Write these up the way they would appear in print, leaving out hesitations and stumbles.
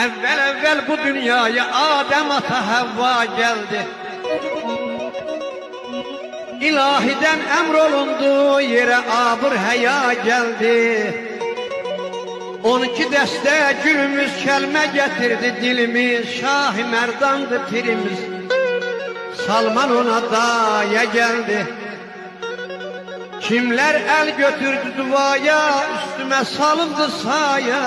Evvel bu dünyaya Adem ata Havva geldi. İlahiden emrolundu, yere abır heya geldi. 12 dəstə gülümüz kəlmə getirdi dilimiz, Şah-ı Merdandı pirimiz, Salman ona daya geldi. Kimler el götürdü duaya, üstüme salındı saya,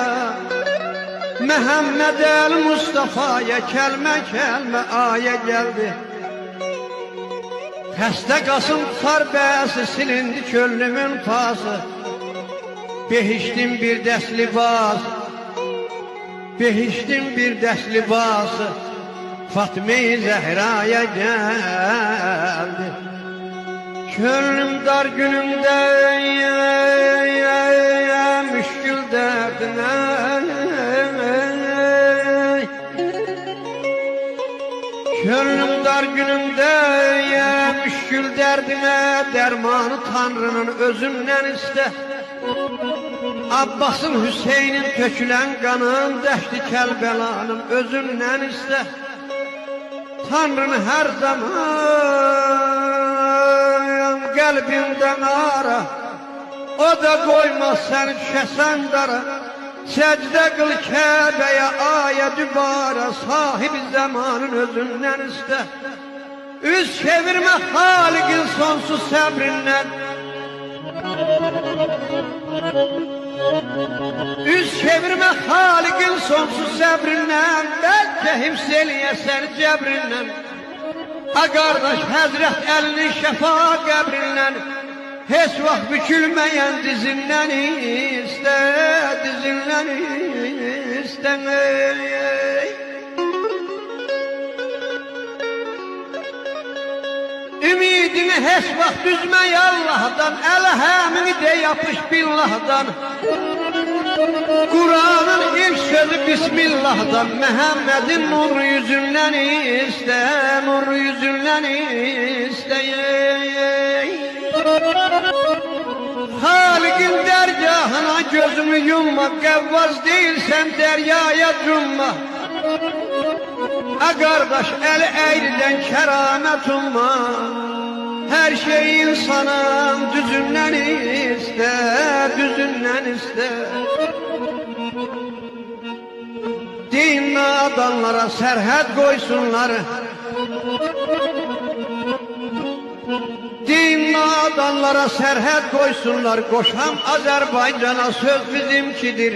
Məhəmməd el-Mustafa'ya kelme kelme aya geldi. Xəstə Qasım tutar bəsi, silindi könlümün pası, Behiştim bir dəst libas, behiştim bir dəst libası, Fatma-i Zehra'ya geldi. Könlüm dar günümde müşkül derdine, Könlüm dar günümde müşkül derdine, Dermanı Tanrı'nın özünden iste. Abbas'ın Hüseyin'in tökülen kanın, Dəşti Kəlbəlanın özünden iste. Tanrı'nı her zaman kalbinden ara, o da koymaz seni düşesen dara. Secde kıl Kabe'ye aya dübara, sahibi zamanın özünden iste. Üz çevirme Halik'in sonsuz sabrinden, Üz çevirme Halik'in sonsuz sabrinden, Belki hifzeliye seni cebrinden. Ha kardeş Hazret elini şefa kabrinden, Heç vaxt bükülmeyen dizinden iste, dizinden iste. Ümidini heç vaxt düzmey Allah'dan, Elhamini de yapış billah'dan. Kur'an'ın ilk sözü Bismillah'dan, Məhəmmədin nur yüzünden iste, nur yüzünden iste. Halik'in dergahına gözümü yumma, Gevvaz değilsen deryaya cumma. Kardeş eli eğriden keramet umma, Her şey insanın düzünden iste, düzünden iste. Din adamlara serhət koysunlar, Din adamlara serhət koysunlar, Koşam Azerbaycan'a söz bizimkidir.